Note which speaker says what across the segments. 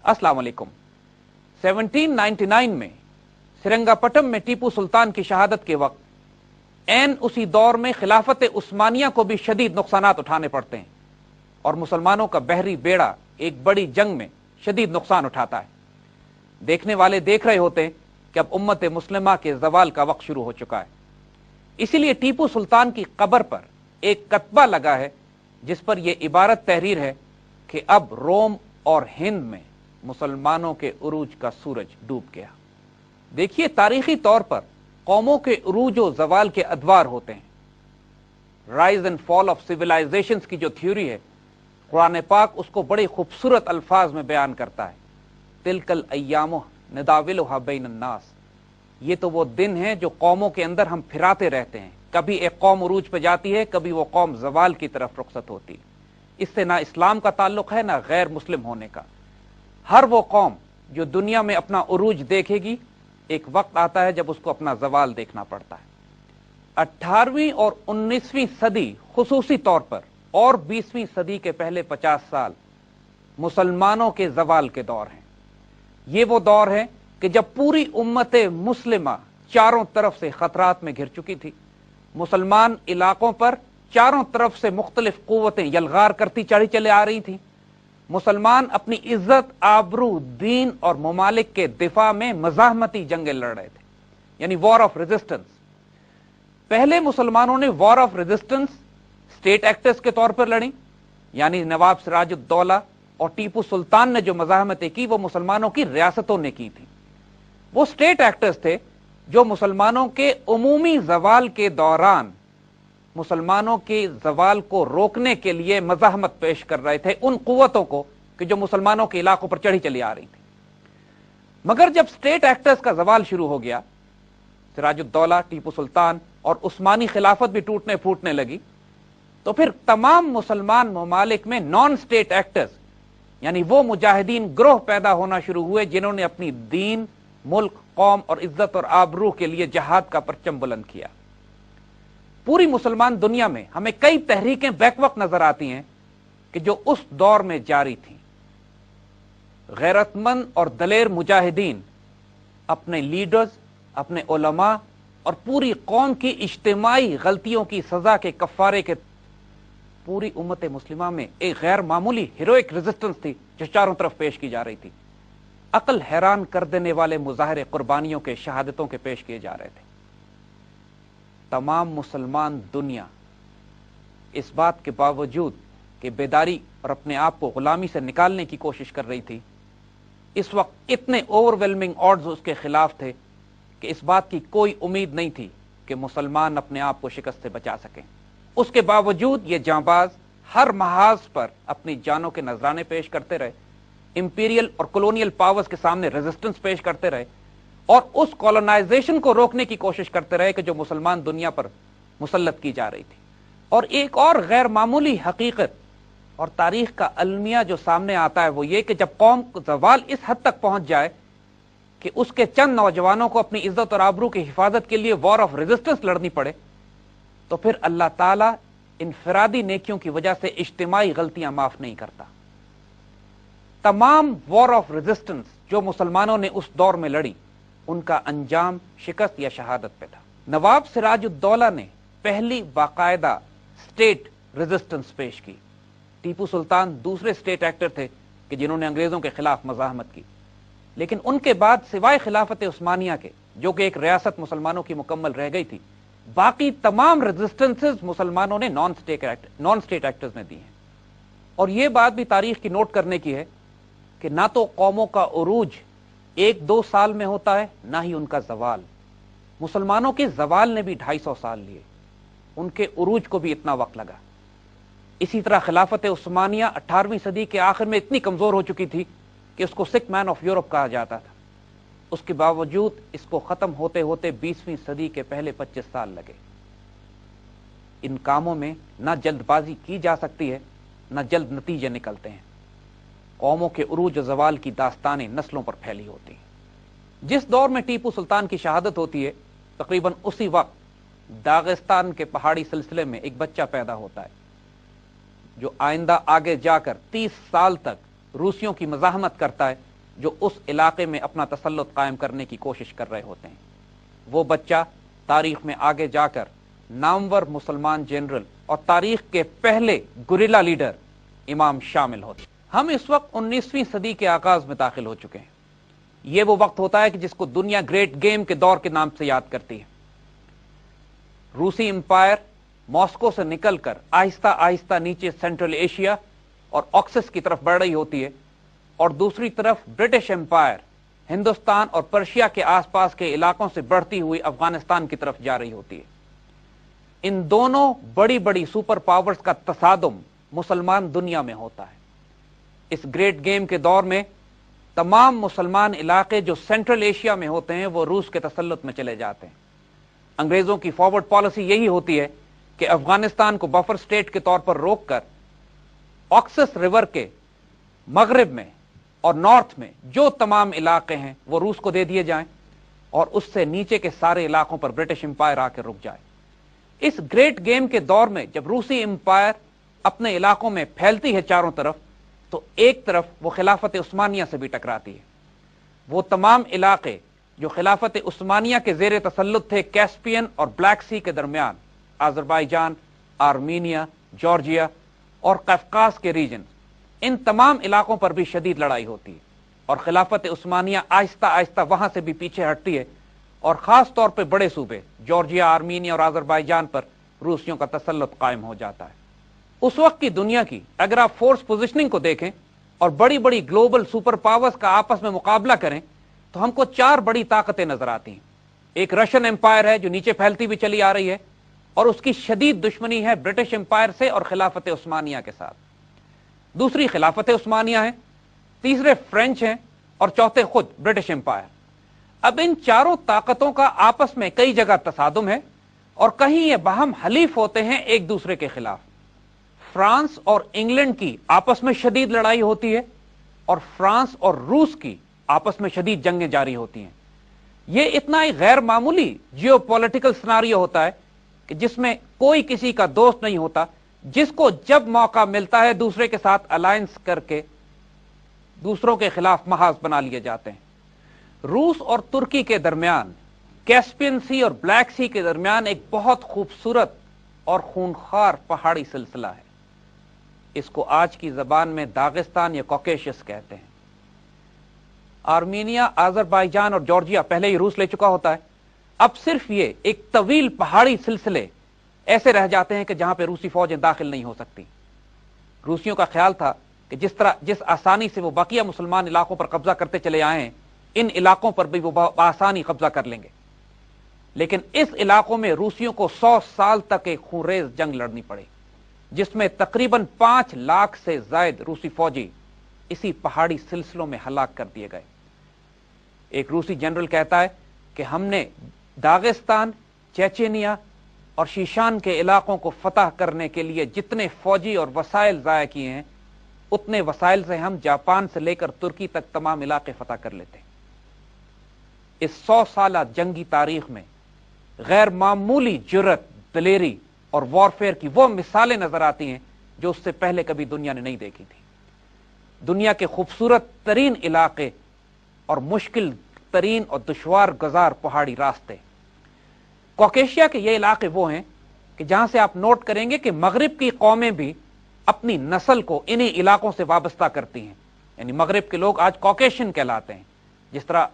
Speaker 1: अस्सलाम वालेकुम। 1799 में सेरिंगापटम में टीपू सुल्तान की शहादत के वक्त ऐन उसी दौर में खिलाफत उस्मानिया को भी शदीद नुकसानात उठाने पड़ते हैं और मुसलमानों का बहरी बेड़ा एक बड़ी जंग में शदीद नुकसान उठाता है। देखने वाले देख रहे होते हैं कि अब उम्मत मुस्लिमा के जवाल का वक्त शुरू हो चुका है। इसीलिए टीपू सुल्तान की कब्र पर एक कतबा लगा है जिस पर यह इबारत तहरीर है कि अब रोम और हिंद में मुसलमानों के उरूज का सूरज डूब गया। देखिए, तारीखी तौर पर कौमों के उरूज और जवाल के अदवार होते हैं। Rise and fall of civilisations की जो थ्योरी है, कुरान पाक उसको बड़े खूबसूरत अल्फाज में बयान करता है। तिलकल अय्यामु नदाविलुहा बैनन नास, ये तो वो दिन हैं जो कौमों के अंदर हम फिराते रहते हैं। कभी एक कौम उरूज पे जाती है, कभी वो कौम जवाल की तरफ रुखसत होती है। इससे ना इस्लाम का ताल्लुक है, ना गैर मुस्लिम होने का। हर वो कौम जो दुनिया में अपना उरूज देखेगी, एक वक्त आता है जब उसको अपना जवाल देखना पड़ता है। 18वीं और 19वीं सदी खुसूसी तौर पर और 20वीं सदी के पहले 50 साल मुसलमानों के जवाल के दौर हैं। ये वो दौर है कि जब पूरी उम्मत मुस्लिमा चारों तरफ से खतरात में घिर चुकी थी। मुसलमान इलाकों पर चारों तरफ से मुख्तलिफ कुव्वतें यलगार करती चढ़ी चले आ रही थी। मुसलमान अपनी इज्जत, आबरू, दीन और ममालिक के दिफा में मज़ाहमती जंगें लड़ रहे थे, यानी वॉर ऑफ रेजिस्टेंस। पहले मुसलमानों ने war of resistance state actors के तौर पर लड़ी, यानी नवाब सिराजुद्दौला और टीपू सुल्तान ने जो मज़ाहमतें की वो मुसलमानों की रियासतों ने की थी। वो स्टेट एक्टर्स थे जो मुसलमानों के उमूमी जवाल के दौरान मुसलमानों के जवाल को रोकने के लिए मज़ाहमत पेश कर रहे थे उन कुव्वतों को कि जो मुसलमानों के इलाकों पर चढ़ी चली आ रही थी। मगर जब स्टेट एक्टर्स का जवाल शुरू हो गया, सिराजुद्दौला, टीपू सुल्तान और उस्मानी खिलाफत भी टूटने फूटने लगी, तो फिर तमाम मुसलमान ममालिक में नॉन स्टेट एक्टर्स यानी वो मुजाहिदीन ग्रोह पैदा होना शुरू हुए जिन्होंने अपनी दीन, मुल्क, कौम और इज्जत और आबरू के लिए जहाद का परचम बुलंद किया। पूरी मुसलमान दुनिया में हमें कई तहरीकें बैकवक्त नजर आती हैं कि जो उस दौर में जारी थी। गैरतमंद और दलेर मुजाहिदीन अपने लीडर्स, अपने उलमा और पूरी कौम की इज्तिमाई गलतियों की सजा के कफ्फारे के पूरी उम्मत मुस्लिमा में एक गैर मामूली हीरोइक रेजिस्टेंस थी जो चारों तरफ पेश की जा रही थी। अकल हैरान कर देने वाले मुजाहरे कुर्बानियों के, शहादतों के पेश किए जा रहे थे। तमाम मुसलमान दुनिया इस बात के बावजूद कि बेदारी और अपने आप को गुलामी से निकालने की कोशिश कर रही थी, इस वक्त इतने ओवरवेलमिंग ऑड्स उसके खिलाफ थे कि इस बात की कोई उम्मीद नहीं थी कि मुसलमान अपने आप को शिकस्त से बचा सकें। उसके बावजूद ये जांबाज हर महाज पर अपनी जानों के नजराने पेश करते रहे, इंपीरियल और कॉलोनियल पावर्स के सामने रेजिस्टेंस पेश करते रहे और उस कॉलोनाइजेशन को रोकने की कोशिश करते रहे कि जो मुसलमान दुनिया पर मुसल्लत की जा रही थी। और एक और गैर मामूली हकीकत और तारीख का अलमिया जो सामने आता है वो ये कि जब कौम का जवाल इस हद तक पहुंच जाए कि उसके चंद नौजवानों को अपनी इज्जत और आबरू की हिफाजत के लिए वॉर ऑफ रेजिस्टेंस लड़नी पड़े, तो फिर अल्लाह ताला इनफरादी नेकियों की वजह से इज्तिमाई गलतियां माफ नहीं करता। तमाम वॉर ऑफ रेजिस्टेंस जो मुसलमानों ने उस दौर में लड़ी, उनका अंजाम शिकस्त या शहादत पे था। नवाब सिराजुद्दौला ने पहली बाकायदा स्टेट रेजिस्टेंस पेश की। टीपू सुल्तान दूसरे स्टेट एक्टर थे कि जिन्होंने अंग्रेजों के खिलाफ मज़ाहमत की, लेकिन उनके बाद सिवाय खिलाफत उस्मानिया के, जो कि एक रियासत मुसलमानों की मुकम्मल रह गई थी, बाकी तमाम रेजिस्टेंसेस मुसलमानों ने नॉन स्टेट एक्टर्स ने दी हैं। और यह बात भी तारीख की नोट करने की है कि ना तो कौमों का उरूज 1-2 साल में होता है, ना ही उनका जवाल। मुसलमानों के जवाल ने भी 250 साल लिए, उनके उरूज को भी इतना वक्त लगा। इसी तरह खिलाफत उस्मानिया 18वीं सदी के आखिर में इतनी कमजोर हो चुकी थी कि उसको सिक मैन ऑफ यूरोप कहा जाता था। उसके बावजूद इसको खत्म होते होते 20वीं सदी के पहले 25 साल लगे। इन कामों में ना जल्दबाजी की जा सकती है, ना जल्द नतीजे निकलते हैं। कौमों के उरूज और जवाल की दास्तानें नस्लों पर फैली होती हैं। जिस दौर में टीपू सुल्तान की शहादत होती है, तकरीबन उसी वक्त दागिस्तान के पहाड़ी सिलसिले में एक बच्चा पैदा होता है जो आइंदा आगे जाकर 30 साल तक रूसियों की मज़ाहमत करता है जो उस इलाके में अपना तसल्लुत कायम करने की कोशिश कर रहे होते हैं। वो बच्चा तारीख में आगे जाकर नामवर मुसलमान जनरल और तारीख के पहले गुरिल्ला लीडर इमाम शामिल होते। हम इस वक्त 19वीं सदी के आगाज में दाखिल हो चुके हैं। यह वो वक्त होता है कि जिसको दुनिया ग्रेट गेम के दौर के नाम से याद करती है। रूसी एम्पायर मॉस्को से निकलकर आहिस्ता आहिस्ता नीचे सेंट्रल एशिया और ऑक्सिस की तरफ बढ़ रही होती है, और दूसरी तरफ ब्रिटिश एम्पायर हिंदुस्तान और पर्शिया के आसपास के इलाकों से बढ़ती हुई अफगानिस्तान की तरफ जा रही होती है। इन दोनों बड़ी बड़ी सुपर पावर्स का तसादुम मुसलमान दुनिया में होता है। इस ग्रेट गेम के दौर में तमाम मुसलमान इलाके जो सेंट्रल एशिया में होते हैं वो रूस के तसल्लुत में चले जाते हैं। अंग्रेजों की फॉरवर्ड पॉलिसी यही होती है कि अफगानिस्तान को बफर स्टेट के तौर पर रोककर ऑक्सस रिवर के मगरिब में और नॉर्थ में जो तमाम इलाके हैं वो रूस को दे दिए जाएं, और उससे नीचे के सारे इलाकों पर ब्रिटिश एम्पायर आकर रुक जाए। इस ग्रेट गेम के दौर में जब रूसी एम्पायर अपने इलाकों में फैलती है चारों तरफ, तो एक तरफ वो खिलाफत उस्मानिया से भी टकराती है। वो तमाम इलाके जो खिलाफत उस्मानिया के जेर तसल्लुत थे कैस्पियन और ब्लैक सी के दरमियान, अजरबैजान, आर्मीनिया, जॉर्जिया और कफकास के रीजन, इन तमाम इलाकों पर भी शदीद लड़ाई होती है, और खिलाफत उस्मानिया आहिस्ता आहिस्ता वहां से भी पीछे हटती है, और खास तौर पे बड़े सूबे जॉर्जिया, आर्मीनिया और अजरबैजान पर रूसियों का तसल्लुत कायम हो जाता है। उस वक्त की दुनिया की अगर आप फोर्स पोजिशनिंग को देखें और बड़ी बड़ी ग्लोबल सुपर पावर्स का आपस में मुकाबला करें, तो हमको चार बड़ी ताकतें नजर आती हैं। एक रशियन एम्पायर है जो नीचे फैलती भी चली आ रही है, और उसकी शदीद दुश्मनी है ब्रिटिश एम्पायर से और खिलाफत उस्मानिया के साथ। दूसरी खिलाफत उस्मानिया है, तीसरे फ्रेंच हैं, और चौथे खुद ब्रिटिश एम्पायर। अब इन चारों ताकतों का आपस में कई जगह तसादुम है, और कहीं ये बाहम हलीफ होते हैं एक दूसरे के खिलाफ। फ्रांस और इंग्लैंड की आपस में शदीद लड़ाई होती है, और फ्रांस और रूस की आपस में शदीद जंगें जारी होती हैं। यह इतना ही गैर मामूली जियोपॉलिटिकल सिनारियो होता है कि जिसमें कोई किसी का दोस्त नहीं होता, जिसको जब मौका मिलता है दूसरे के साथ अलायंस करके दूसरों के खिलाफ महाज बना लिए जाते हैं। रूस और तुर्की के दरमियान, कैस्पियन सी और ब्लैक सी के दरमियान एक बहुत खूबसूरत और खूनखार पहाड़ी सिलसिला है। इसको आज की जबान में दागिस्तान या कॉकेशियस कहते हैं। आर्मीनिया, अजरबैजान और जॉर्जिया पहले ही रूस ले चुका होता है। अब सिर्फ ये एक तवील पहाड़ी सिलसिले ऐसे रह जाते हैं कि जहां पे रूसी फौजें दाखिल नहीं हो सकती। रूसियों का ख्याल था कि जिस आसानी से वो बाकिया मुसलमान इलाकों पर कब्जा करते चले आए हैं, इन इलाकों पर भी वो आसानी कब्जा कर लेंगे। लेकिन इस इलाकों में रूसियों को 100 साल तक एक खूनरेज जंग लड़नी पड़ी, जिसमें तकरीबन 5 लाख से ज्यादा रूसी फौजी इसी पहाड़ी सिलसिलों में हलाक कर दिए गए। एक रूसी जनरल कहता है कि हमने दागिस्तान, चेचेनिया और शीशान के इलाकों को फतह करने के लिए जितने फौजी और वसाइल जाया किए हैं, उतने वसाइल से हम जापान से लेकर तुर्की तक तमाम इलाके फतह कर लेते हैं। इस 100 साल जंगी तारीख में गैर मामूली जुर्रत, दलेरी और वॉरफेयर की वो मिसालें नजर आती हैं जो उससे पहले कभी दुनिया ने नहीं देखी थी। दुनिया के खूबसूरत तरीन इलाके और मुश्किल तरीन और दुश्वार गुजार पहाड़ी रास्ते। कॉकेशिया के ये इलाके वो हैं कि जहां से आप नोट करेंगे कि मगरिब की कौमें भी अपनी नस्ल को इन्हीं इलाकों से वाबस्ता करती हैं। यानी मगरिब के लोग आज कॉकेशियन कहलाते हैं, जिस तरह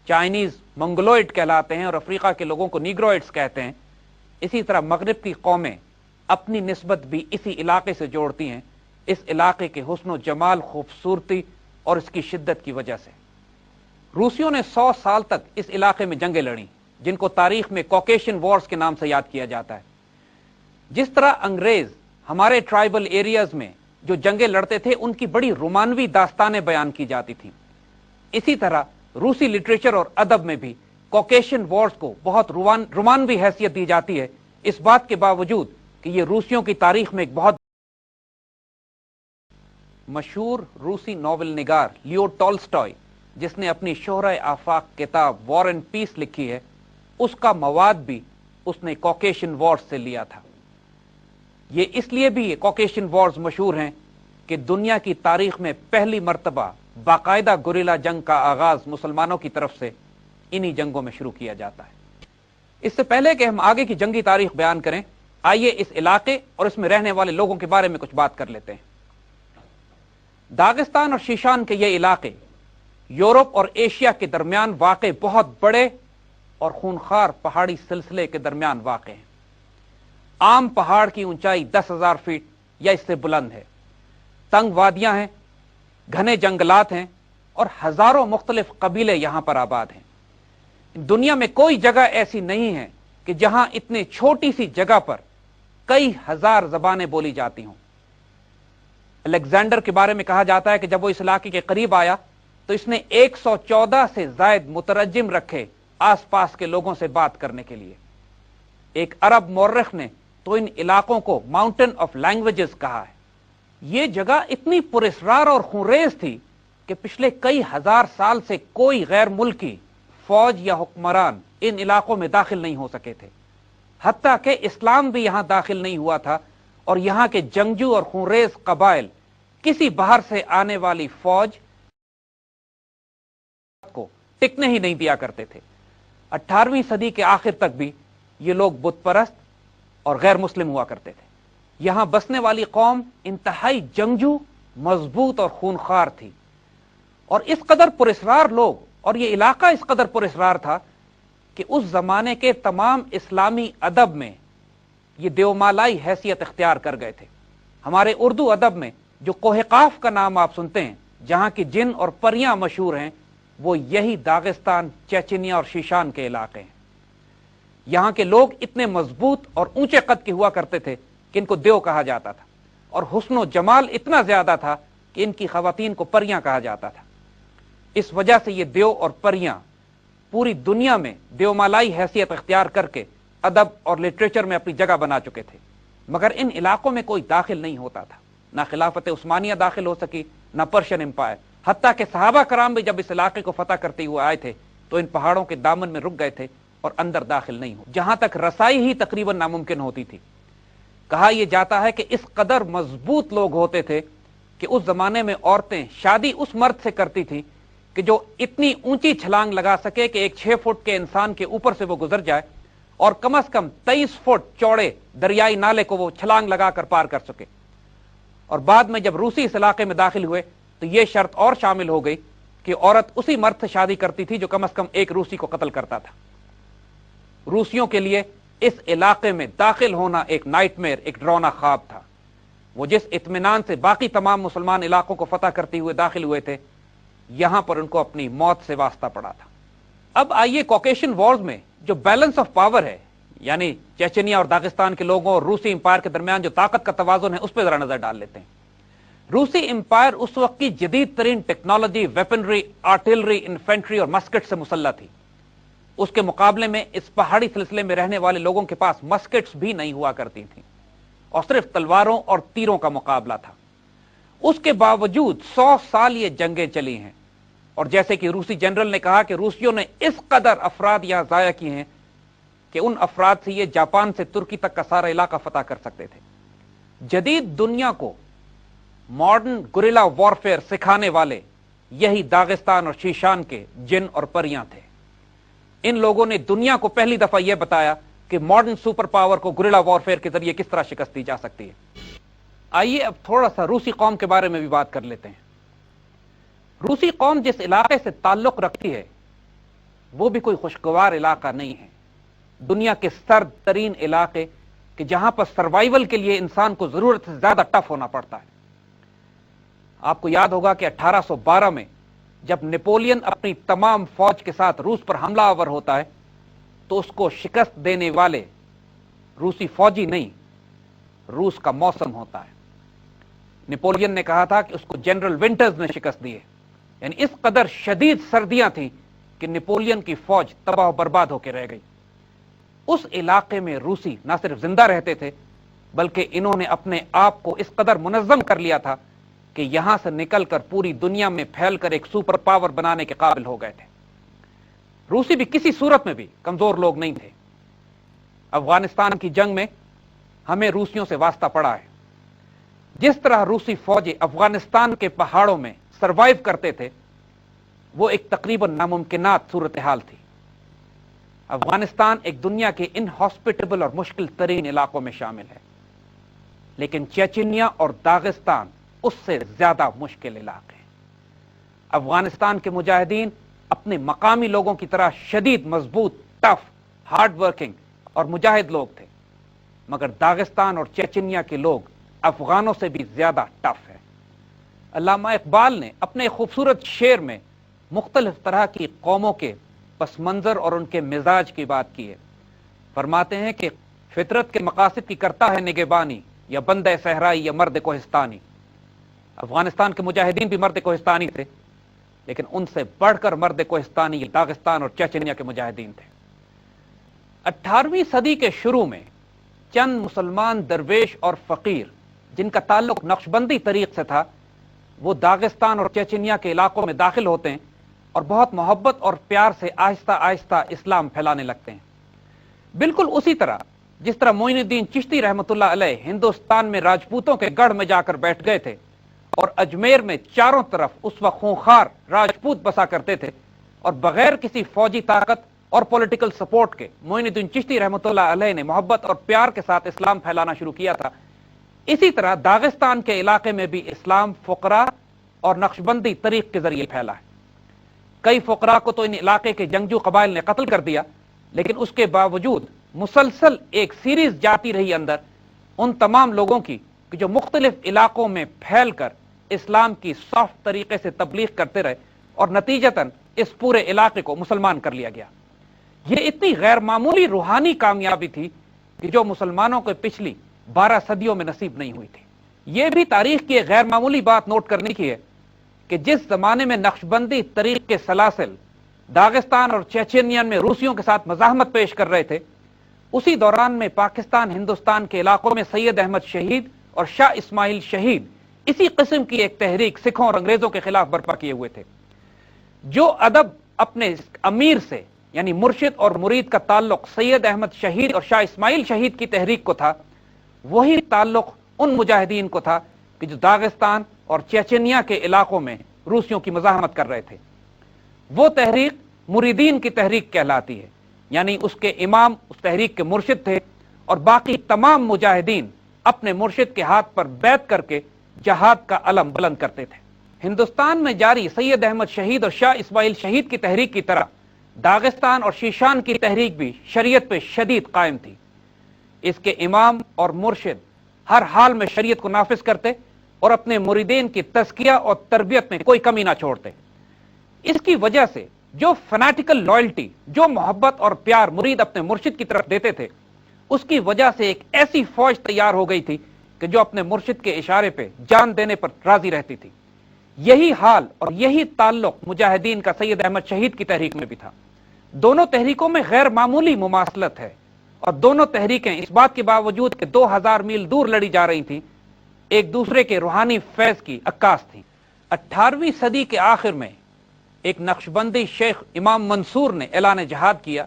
Speaker 1: चाइनीज मंगोलॉइड कहलाते हैं और अफ्रीका के लोगों को नीग्रोइड्स कहते हैं। इसी तरह मगरिब की कौमें अपनी निस्बत भी इसी इलाके से जोड़ती हैं, इस इलाके के हुस्न जमाल, खूबसूरती और इसकी शिद्दत की वजह से। रूसियों ने 100 साल तक इस इलाके में जंगें लड़ी, जिनको तारीख में कॉकेशियन वॉर्स के नाम से याद किया जाता है। जिस तरह अंग्रेज हमारे ट्राइबल एरियाज में जो जंगें लड़ते थे, उनकी बड़ी रोमानवी दास्तानें बयान की जाती थी, इसी तरह रूसी लिटरेचर और अदब में भी कॉकेशियन वॉर्स को बहुत रोमानवी हैसियत दी जाती है, इस बात के बावजूद कि यह रूसियों की तारीख में एक बहुत मशहूर रूसी नॉवेल निगार लियो टॉल्स्टॉय, जिसने अपनी शोहरा आफाक किताब वॉर एंड पीस लिखी है, उसका मवाद भी उसने कॉकेशियन वॉर्स से लिया था। ये इसलिए भी कॉकेशियन वॉर्स मशहूर हैं कि दुनिया की तारीख में पहली मर्तबा बाकायदा गुरिल्ला जंग का आगाज मुसलमानों की तरफ से इन्हीं जंगों में शुरू किया जाता है। इससे पहले कि हम आगे की जंगी तारीख बयान करें, आइए इस इलाके और इसमें रहने वाले लोगों के बारे में कुछ बात कर लेते हैं। दागिस्तान और शीशान के ये इलाके यूरोप और एशिया के दरमियान वाक़े बहुत बड़े और खूनखार पहाड़ी सिलसिले के दरमियान वाक़े हैं। आम पहाड़ की ऊंचाई 10,000 फीट या इससे बुलंद है। तंग वादियां हैं, घने जंगलात हैं और हजारों मुख्तलिफ कबीले यहां पर आबाद हैं। दुनिया में कोई जगह ऐसी नहीं है कि जहां इतने छोटी सी जगह पर कई हजार जबानें बोली जाती हों। अलेक्जेंडर के बारे में कहा जाता है कि जब वो इस इलाके के करीब आया तो इसने 114 से जायद मुतरज्जिम रखे आसपास के लोगों से बात करने के लिए। एक अरब मौर्रिख ने तो इन इलाकों को माउंटेन ऑफ लैंग्वेजेस कहा है। यह जगह इतनी पुरस्रार और खुरेज थी कि पिछले कई हजार साल से कोई गैर मुल्की फौज या हुक्मरान इन इलाकों में दाखिल नहीं हो सके थे। हत्ता कि इस्लाम भी यहां दाखिल नहीं हुआ था और यहां के जंगजू और खुरेज कबाइल किसी बाहर से आने वाली फौज को टिकने ही नहीं दिया करते थे। 18वीं सदी के आखिर तक भी ये लोग बुत परस्त और गैर मुस्लिम हुआ करते थे। यहां बसने वाली कौम इंतहाई जंगजू, मजबूत और खूनखार थी और इस कदर पुरस्रार लोग और ये इलाका इस कदर पुरस्रार था कि उस जमाने के तमाम इस्लामी अदब में ये देवमालाई हैसियत इख्तियार कर गए थे। हमारे उर्दू अदब में जो कोहकाफ का नाम आप सुनते हैं, जहां की जिन और परियां मशहूर हैं, वो यही दागिस्तान, चेचनिया और शीशान के इलाके हैं। यहां के लोग इतने मजबूत और ऊंचे कद के हुआ करते थे कि इनको देव कहा जाता था और हुस्न जमाल इतना ज्यादा था कि इनकी खवातीन को परियां कहा जाता था। इस वजह से ये देव और परियां पूरी दुनिया में देवमालाई हैसियत इख्तियार करके अदब और लिटरेचर में अपनी जगह बना चुके थे। मगर इन इलाकों में कोई दाखिल नहीं होता था। ना खिलाफत उस्मानिया दाखिल हो सकी, ना पर्शियन एम्पायर। हत्ता के सहाबा कराम भी जब इस इलाके को फतह करते हुए आए थे तो इन पहाड़ों के दामन में रुक गए थे और अंदर दाखिल नहीं हो, जहां तक रसाई ही तकरीबन नामुमकिन होती थी। कहा यह जाता है कि इस कदर मजबूत लोग होते थे कि उस जमाने में औरतें शादी उस मर्द से करती थी कि जो इतनी ऊंची छलांग लगा सके कि एक 6 फुट के इंसान के ऊपर से वो गुजर जाए और कम से कम 23 फुट चौड़े दरियाई नाले को वो छलांग लगाकर पार कर सके। और बाद में जब रूसी इस इलाके में दाखिल हुए तो यह शर्त और शामिल हो गई कि औरत उसी मर्द से शादी करती थी जो कम से कम एक रूसी को कत्ल करता था। रूसियों के लिए इस इलाके में दाखिल होना एक नाइटमेयर, एक डरावना ख्वाब था। वो जिस इत्मीनान से बाकी तमाम मुसलमान इलाकों को फतह करते हुए दाखिल हुए थे, यहां पर उनको अपनी मौत से वास्ता पड़ा था। अब आइए कॉकेशियन वॉर्स में जो बैलेंस ऑफ पावर है, यानी चेचनिया और दागिस्तान के लोगों और रूसी एम्पायर के दरमियान जो ताकत का तवाजुन है, उस पर जरा नजर डाल लेते हैं। रूसी एम्पायर उस वक्त की जदीद तरीन टेक्नोलॉजी, वेपनरी, आर्टिलरी, इन्फेंट्री और मस्केट से मुसल्लह थी। उसके मुकाबले में इस पहाड़ी सिलसिले में रहने वाले लोगों के पास मस्केट्स भी नहीं हुआ करती थी और सिर्फ तलवारों और तीरों का मुकाबला था। उसके बावजूद 100 साल ये जंगें चली हैं और जैसे कि रूसी जनरल ने कहा कि रूसियों ने इस कदर अफराद यहां जाया किए हैं कि उन अफराद से ये जापान से तुर्की तक का सारा इलाका फतह कर सकते थे। जदीद दुनिया को मॉडर्न गुरिल्ला वॉरफेयर सिखाने वाले यही दागिस्तान और शीशान के जिन और परियां थे। इन लोगों ने दुनिया को पहली दफा यह बताया कि मॉडर्न सुपर पावर को गुरिल्ला वॉरफेयर के जरिए किस तरह शिकस्त दी जा सकती है। आइए अब थोड़ा सा रूसी कौम के बारे में भी बात कर लेते हैं। रूसी कौम जिस इलाके से ताल्लुक रखती है वो भी कोई खुशगवार इलाका नहीं है। दुनिया के सर्द तरीन इलाके कि जहां पर सर्वाइवल के लिए इंसान को जरूरत से ज्यादा टफ होना पड़ता है। आपको याद होगा कि 1812 में जब नेपोलियन अपनी तमाम फौज के साथ रूस पर हमलावर होता है तो उसको शिकस्त देने वाले रूसी फौजी नहीं, रूस का मौसम होता है। नेपोलियन ने कहा था कि उसको जनरल विंटर्स ने शिकस्त दी है। यानी इस कदर शदीद सर्दियां थी कि नेपोलियन की फौज तबाह बर्बाद होकर रह गई। उस इलाके में रूसी ना सिर्फ जिंदा रहते थे बल्कि इन्होंने अपने आप को इस कदर मुनज्जम कर लिया था कि यहां से निकलकर पूरी दुनिया में फैलकर एक सुपर पावर बनाने के काबिल हो गए थे। रूसी भी किसी सूरत में भी कमजोर लोग नहीं थे। अफगानिस्तान की जंग में हमें रूसियों से वास्ता पड़ा है। जिस तरह रूसी फौजें अफगानिस्तान के पहाड़ों में सर्वाइव करते थे, वो एक तकरीबन नामुमकिनात सूरत हाल थी। अफगानिस्तान एक दुनिया के इनहॉस्पिटेबल और मुश्किल तरीन इलाकों में शामिल है, लेकिन चेचनिया और दागिस्तान उससे ज्यादा मुश्किल इलाके हैं। अफगानिस्तान के मुजाहिदीन अपने मकामी लोगों की तरह शदीद मजबूत, टफ, हार्ड वर्किंग और मुजाहिद लोग थे, मगर दागिस्तान और चेचनिया के लोग अफगानों से भी ज्यादा टफ है। अल्लामा इकबाल ने अपने खूबसूरत शेर में मुख्तलिफ तरह की कौमों के पस मंजर और उनके मिजाज की बात की है। फरमाते हैं कि फितरत के मकासद की करता है निगहबानी, या बंदे सहराई या मर्द कोहिस्तानी। अफगानिस्तान के मुजाहिदीन भी मर्द कोहिस्तानी थे, लेकिन उनसे बढ़कर मर्द कोहिस्तानी दागिस्तान और चेचनिया के मुजाहिदीन थे। 18वीं सदी के शुरू में चंद मुसलमान दरवेश और फकीर जिनका ताल्लुक नक्शबंदी तरीक से था, वो दागिस्तान और चेचनिया के इलाकों में दाखिल होते हैं और बहुत मोहब्बत और प्यार से आहिस्ता आहिस्ता इस्लाम फैलाने लगते हैं। बिल्कुल उसी तरह जिस तरह मोइनुद्दीन चिश्ती रहमतुल्लाह अलैह हिंदुस्तान में राजपूतों के गढ़ में जाकर बैठ गए थे और अजमेर में चारों तरफ उस वक्त खूंखार राजपूत बसा करते थे, और बगैर किसी फौजी ताकत और पॉलिटिकल सपोर्ट के मोइनुद्दीन चिश्ती रहमतुल्लाह अलैह ने मोहब्बत और प्यार के साथ इस्लाम फैलाना शुरू किया था, इसी तरह दागिस्तान के इलाके में भी इस्लाम फुकरा और नक्शबंदी तरीक के जरिए फैला है। कई फुकरा को तो इन इलाके के जंगजू कबाइल ने कत्ल कर दिया, लेकिन उसके बावजूद मुसलसल एक सीरीज जाती रही अंदर उन तमाम लोगों की कि जो मुख्तलिफ इलाकों में फैल कर इस्लाम की सॉफ्ट तरीके से तबलीग करते रहे, और नतीजतन इस पूरे इलाके को मुसलमान कर लिया गया। यह इतनी गैर मामूली रूहानी कामयाबी थी कि जो मुसलमानों को पिछली 12 सदियों में नसीब नहीं हुई थी। यह भी तारीख की एक गैर मामूली बात नोट करने की है कि जिस जमाने में नक्शबंदी तरीक के सलासिल दागिस्तान और चेचनियन में रूसियों के साथ मज़ाहमत पेश कर रहे थे, उसी दौरान में पाकिस्तान हिंदुस्तान के इलाकों में सैयद अहमद शहीद और शाह इस्माइल शहीद इसी किस्म की एक तहरीक सिखों और अंग्रेजों के खिलाफ बर्पा किए हुए थे। जो अदब अपने अमीर से यानी मुर्शिद और मुरीद का ताल्लुक सैयद अहमद शहीद और शाह इस्माइल शहीद की तहरीक को था, वही ताल्लुक उन मुजाहिदीन को था कि जो दागिस्तान और चेचनिया के इलाकों में रूसियों की मज़ाहमत कर रहे थे। वो तहरीक मुरीदीन की तहरीक कहलाती है, यानी उसके इमाम उस तहरीक के मुर्शिद थे और बाकी तमाम मुजाहिदीन अपने मुर्शिद के हाथ पर बैत करके जहाद का अलम बुलंद करते थे। हिंदुस्तान में जारी सैयद अहमद शहीद और शाह इस्माइल शहीद की तहरीक की तरह दागिस्तान और शीशान की तहरीक भी शरीयत पे शदीद कायम थी। इसके इमाम और मुर्शिद हर हाल में शरीयत को नाफिज करते और अपने मुरीदीन की तज़किया और तरबियत में कोई कमी ना छोड़ते। इसकी वजह से जो फैनेटिकल लॉयल्टी, जो मोहब्बत और प्यार मुरीद अपने मुर्शिद की तरफ देते थे, उसकी वजह से एक ऐसी फौज तैयार हो गई थी कि जो अपने मुर्शिद के इशारे पे जान देने पर राजी रहती थी। यही हाल और यही ताल्लुक मुजाहिदीन का सैयद अहमद शहीद की तहरीक में भी था। दोनों तहरीकों में गैर मामूली मुमासलत है, और दोनों तहरीकें इस बात के बावजूद कि 2000 मील दूर लड़ी जा रही थी, एक दूसरे के रूहानी फैज की अक्कास थी। 18वीं सदी के आखिर में एक नक्शबंदी शेख इमाम मंसूर ने ऐलान जहाद किया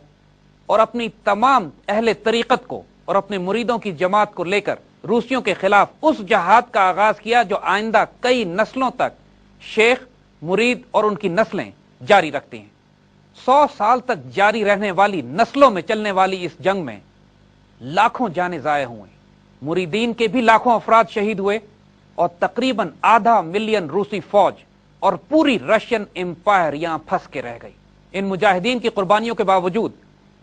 Speaker 1: और अपनी तमाम अहले तरीकत को और अपने मुरीदों की जमात को लेकर रूसियों के खिलाफ उस जहाद का आगाज किया जो आइंदा कई नस्लों तक शेख, मुरीद और उनकी नस्लें जारी रखती हैं। 100 साल तक जारी रहने वाली, नस्लों में चलने वाली इस जंग में लाखों जाने जाए हुए, मुरीदीन के भी लाखों अफराद शहीद हुए और तकरीबन आधा मिलियन रूसी फौज और पूरी रशियन एम्पायर यहां फंस के रह गई। इन मुजाहिदीन की कुर्बानियों के बावजूद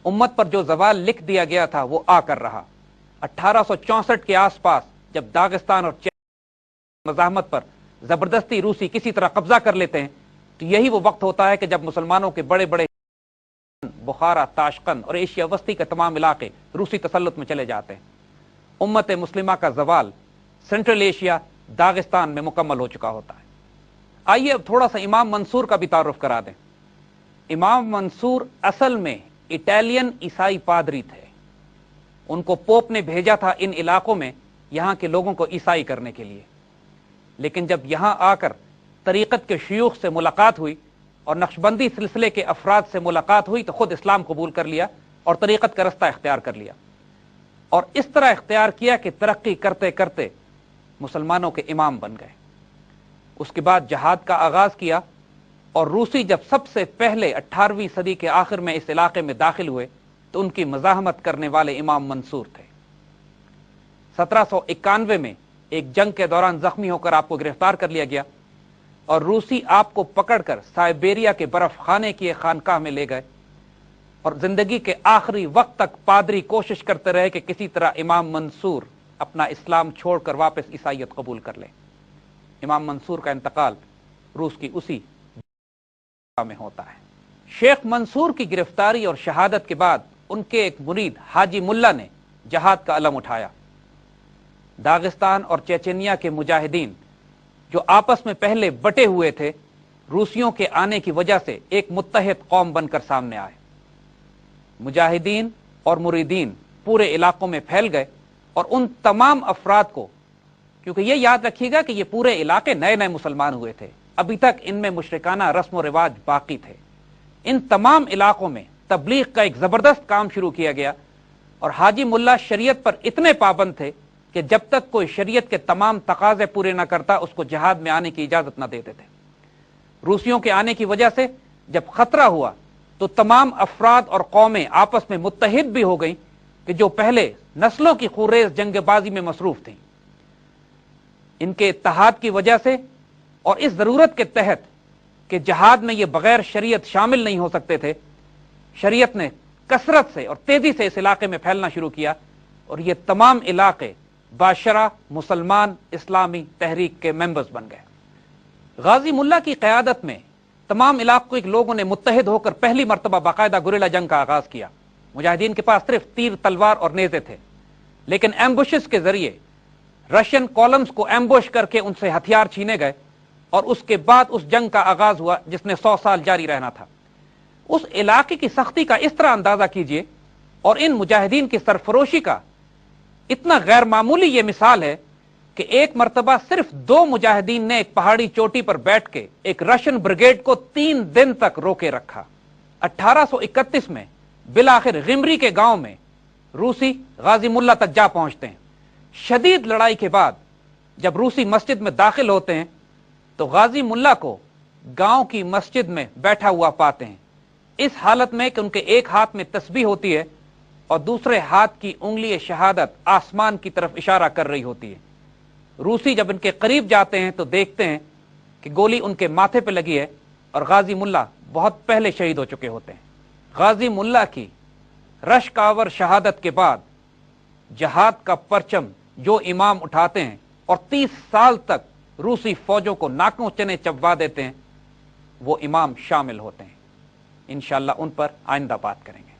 Speaker 1: उम्मत पर जो जवाल लिख दिया गया था वो आकर रहा। 1864 के आसपास जब दागिस्तान और मज़ाहमत पर जबरदस्ती रूसी किसी तरह कब्जा कर लेते हैं, तो यही वो वक्त होता है कि जब मुसलमानों के बड़े बड़े बुखारा, ताशकंद और एशिया वस्ती के तमाम इलाके रूसी तसल्लुत में चले जाते हैं। उम्मत मुस्लिमा का जवाल सेंट्रल एशिया, दागिस्तान में मुकम्मल हो चुका होता है। आइए अब थोड़ा सा इमाम मंसूर का भी तारुफ करा दें। इमाम मंसूर असल में इटालियन ईसाई पादरी थे। उनको पोप ने भेजा था इन इलाकों में यहां के लोगों को ईसाई करने के लिए, लेकिन जब यहां आकर तरीकत के शयूख से मुलाकात हुई और नक्शबंदी सिलसिले के अफराद से मुलाकात हुई तो खुद इस्लाम कबूल कर लिया और तरीकत का रास्ता इख्तियार कर लिया, और इस तरह इख्तियार किया कि तरक्की करते करते मुसलमानों के इमाम बन गए। اس کے بعد جہاد کا آغاز کیا، اور روسی جب سب سے پہلے 18ویں صدی کے آخر میں اس علاقے میں داخل ہوئے تو ان کی مزاحمت کرنے والے امام منصور تھے۔ 1791 میں ایک جنگ کے دوران زخمی ہو کر آپ کو گرفتار کر لیا گیا، اور روسی آپ کو پکڑ کر سائبیریا کے برف خانے کی ایک خانقاہ میں لے گئے، اور زندگی کے آخری وقت تک پادری کوشش کرتے رہے کہ کسی طرح امام منصور اپنا اسلام چھوڑ کر واپس عیسائیت قبول کر لے۔ امام منصور کا انتقال روس کی اسی میں ہوتا ہے۔ شیخ منصور کی گرفتاری اور شہادت کے بعد ان کے ایک مرید حاجی ملا نے جہاد کا علم اٹھایا۔ داغستان اور چیچنیا کے مجاہدین جو آپس میں پہلے بٹے ہوئے تھے، روسیوں کے آنے کی وجہ سے ایک متحد قوم بن کر سامنے آئے۔ مجاہدین اور مریدین پورے علاقوں میں پھیل گئے، اور ان تمام افراد کو، کیونکہ یہ یاد رکھیے گا کہ یہ پورے علاقے نئے نئے مسلمان ہوئے تھے، ابھی تک ان میں مشرکانہ رسم و رواج باقی تھے، ان تمام علاقوں میں تبلیغ کا ایک زبردست کام شروع کیا گیا، اور حاجی ملا شریعت پر اتنے پابند تھے کہ جب تک کوئی شریعت کے تمام تقاضے پورے نہ کرتا اس کو جہاد میں آنے کی اجازت نہ دیتے تھے۔ روسیوں کے آنے کی وجہ سے جب خطرہ ہوا تو تمام افراد اور قومیں آپس میں متحد بھی ہو گئیں کہ جو پہلے نسلوں کی خورریز جنگ بازی میں مصروف تھیں۔ ان کے اتحاد کی وجہ سے اور اس ضرورت کے تحت کہ جہاد میں یہ بغیر شریعت شامل نہیں ہو سکتے تھے، شریعت نے کثرت سے اور تیزی سے اس علاقے میں پھیلنا شروع کیا، اور یہ تمام علاقے باشرہ مسلمان اسلامی تحریک کے ممبرز بن گئے۔ غازی ملا کی قیادت میں تمام علاقوں کے لوگوں نے متحد ہو کر پہلی مرتبہ باقاعدہ گوریلا جنگ کا آغاز کیا۔ مجاہدین کے پاس صرف تیر تلوار اور نیزے تھے، لیکن ایمبوشز کے ذریعے رشین کالمز کو ایمبوش کر کے ان سے ہتھیار چھینے گئے، اور اس کے بعد اس جنگ کا آغاز ہوا جس نے 100 سال جاری رہنا تھا۔ اس علاقے کی سختی کا اس طرح اندازہ کیجئے، اور ان مجاہدین کی سرفروشی کا اتنا غیر معمولی یہ مثال ہے کہ ایک مرتبہ صرف 2 مجاہدین نے ایک پہاڑی چوٹی پر بیٹھ کے ایک رشین بریگیڈ کو 3 دن تک روکے رکھا۔ 1831 میں بالآخر غمری کے گاؤں میں روسی غازی ملا تک جا پہنچتے ہیں۔ شدید لڑائی کے بعد جب روسی مسجد میں داخل ہوتے ہیں تو غازی ملا کو گاؤں کی مسجد میں بیٹھا ہوا پاتے ہیں، اس حالت میں کہ ان کے ایک ہاتھ میں تسبیح ہوتی ہے اور دوسرے ہاتھ کی انگلی شہادت آسمان کی طرف اشارہ کر رہی ہوتی ہے۔ روسی جب ان کے قریب جاتے ہیں تو دیکھتے ہیں کہ گولی ان کے ماتھے پہ لگی ہے، اور غازی ملا بہت پہلے شہید ہو چکے ہوتے ہیں۔ غازی ملا کی رشک آور شہادت کے بعد جہاد کا پرچم جو امام اٹھاتے ہیں اور 30 سال تک روسی فوجوں کو ناکوں چنے چبوا دیتے ہیں، وہ امام شامل ہوتے ہیں۔ انشاءاللہ ان پر آئندہ بات کریں گے۔